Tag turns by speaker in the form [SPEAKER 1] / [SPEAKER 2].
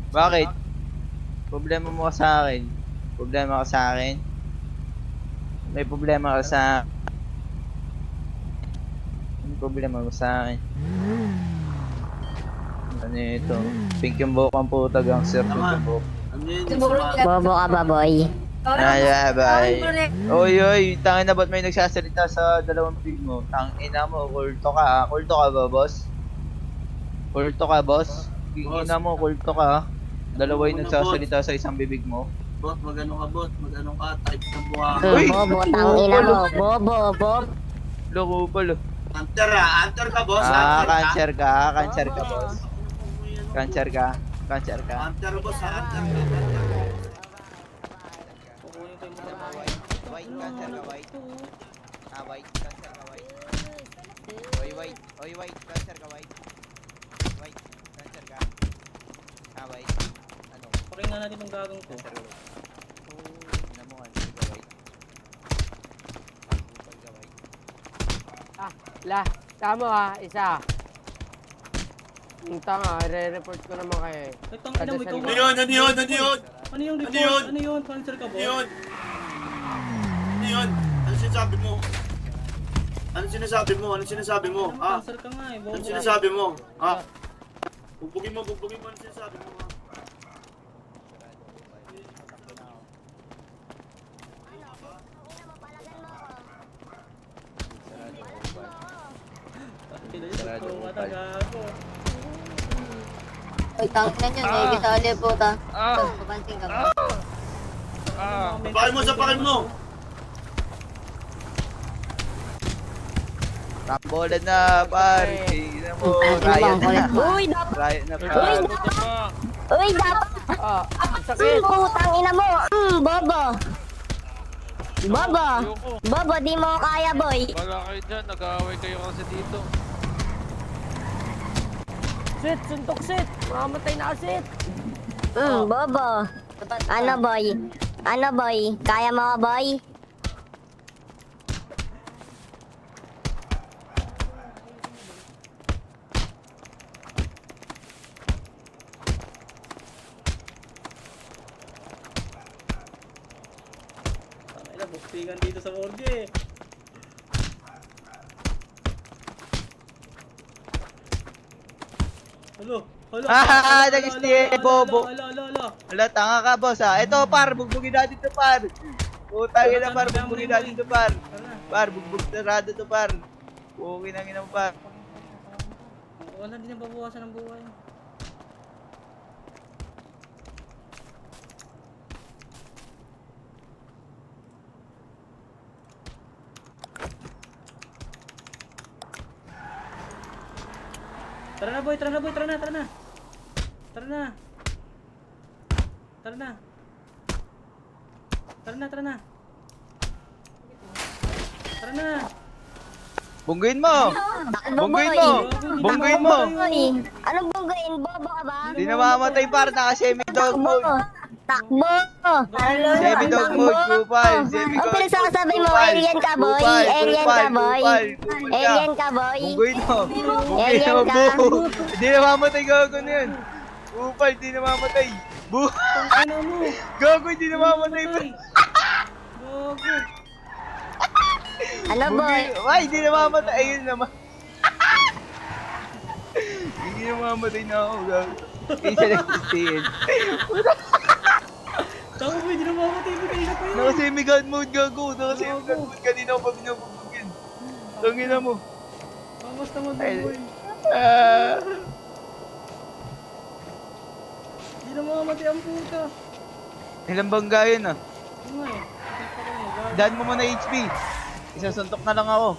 [SPEAKER 1] Bakit? Problema mo ka sa akin. Problema ka sa akin. May problema ka sa... May problema mo sa akin. Ano ito? Pink yung buhok ang puta, gangster. Pink yung buhok.
[SPEAKER 2] Ano yun?
[SPEAKER 3] Bobo ka ba, boy?
[SPEAKER 1] Ay, bye. Oy, oy, tangin na ba't may nagsasalita sa dalawang big mo? Tangina mo, kulto ka ha? Kulto ka ba, boss? Kulto ka, boss? Ina mo, kulto ka ha? Dalawa yung nagsasalita sa isang bibig mo.
[SPEAKER 2] Bot, magano ka bot? Magano ka? Type ng buha.
[SPEAKER 1] Uy!
[SPEAKER 3] Bobo, tangina mo. Bobo, bob.
[SPEAKER 1] Loko pala.
[SPEAKER 2] Hunter ah, hunter ka boss. Hunter ka.
[SPEAKER 1] Cancer ka, cancer ka, boss. Cancer ka, cancer ka.
[SPEAKER 2] Hunter boss, hunter ka.
[SPEAKER 1] White, cancer ka, white. Ah, white, cancer ka, white. Oy, white, oy, white, cancer ka, white. White, cancer ka. Ah, white. Ano?
[SPEAKER 4] Pakinggan natin ang gagawin ko.
[SPEAKER 1] Cancer ka, white. Ina mo, cancer ka, white. Upal ka, white.
[SPEAKER 5] Tama ha, isa. Yung tanga, re-report ko naman kayo eh.
[SPEAKER 4] Itong ina mo, ikaw.
[SPEAKER 2] Ano yun? Ano yun? Ano yun?
[SPEAKER 4] Ano yung report?
[SPEAKER 2] Ano yun?
[SPEAKER 4] Ano yun? Cancer ka
[SPEAKER 2] Ano
[SPEAKER 4] ba?
[SPEAKER 2] yun? Ano yun? Ano sinasabi mo? Ano sinasabi mo? Ano sinasabi mo? Ha?
[SPEAKER 4] Cancer ka nga eh.
[SPEAKER 2] Ano sinasabi mo? Ha? Bugbugin mo, bugbugin mo. Ano sinasabi mo? Ha?
[SPEAKER 4] Sarado mo pa. Gago.
[SPEAKER 3] Uy, tangina nyo. Naibisali po ta. Papansin ka ba?
[SPEAKER 2] Sapakin mo, sapakin mo!
[SPEAKER 1] Tambolan na, par. Ina mo, riot na.
[SPEAKER 3] Uy, dapat.
[SPEAKER 1] Riot na, par.
[SPEAKER 3] Uy, dapat. Uy, dapat. Putang ina mo. Bobo. Bobo. Bobo, di mo kaya, boy.
[SPEAKER 6] Wala kayo dyan, nag-aaway kayo kasi dito.
[SPEAKER 5] Sit, suntok sit. Mamamatay na sit.
[SPEAKER 3] Bobo. Ano, boy? Ano, boy? Kaya mo, boy?
[SPEAKER 4] Ay na, buktingan dito sa morgue eh. Halo, halo.
[SPEAKER 1] Nag-steal, bobo.
[SPEAKER 4] Halo.
[SPEAKER 1] Wala, tanga ka, boss, ha. Ito, par, bugbugin natin to, par. Putang ina, par, bugbugin natin to, par. Par, bugbug sarado to, par. Bugbugin ang ina mo, par.
[SPEAKER 4] Wala din ang babawasan ng buhay. Tara na boy, tara na boy, tara na. Tara na. Tara na. Tara na.
[SPEAKER 1] Bungguin mo!
[SPEAKER 3] Takbo,
[SPEAKER 1] Bungguin
[SPEAKER 3] boy.
[SPEAKER 1] mo! Bungguin mo!
[SPEAKER 3] Boy. Anong bungguin? Bobo ka ba?
[SPEAKER 1] Di namamatay, par, naka-semi-dog
[SPEAKER 3] Takbo.
[SPEAKER 1] mode.
[SPEAKER 3] Takbo.
[SPEAKER 1] Semi-dog mode, kupal. Semi-dog
[SPEAKER 3] Ang pinagsasabi mo,
[SPEAKER 1] kupal.
[SPEAKER 3] alien ka, boy.
[SPEAKER 1] Kupal,
[SPEAKER 3] Alien
[SPEAKER 1] kupal,
[SPEAKER 3] ka, boy.
[SPEAKER 1] kupal, kupal ka.
[SPEAKER 3] Alien ka, boy.
[SPEAKER 1] Bungguin mo! Bungguin
[SPEAKER 3] Alien
[SPEAKER 1] mo,
[SPEAKER 3] ka.
[SPEAKER 1] buho! Di namamatay, gago na yun. Kupal, di namamatay. Buho!
[SPEAKER 4] Ano mo?
[SPEAKER 1] Gago, di namamatay.
[SPEAKER 4] Gogo.
[SPEAKER 3] Ano, boy?
[SPEAKER 1] Ay, di namamatay. Ayun naman. Hindi namamatay na ako, gago. Isa nag-steal.
[SPEAKER 4] Tama boy, di na makamatay mo kanina pa yun.
[SPEAKER 1] Naka-semi-gun mode, gago. Naka-semi-gun mode. Kanina ko pa binubugin. Tangina mo.
[SPEAKER 4] Angas naman
[SPEAKER 1] Ay.
[SPEAKER 4] boy. Di na makamatay ang puta.
[SPEAKER 1] Ilang bangga yun, ah.
[SPEAKER 4] Ano nga eh.
[SPEAKER 1] Daan mo muna HP. Isasuntok na lang ako.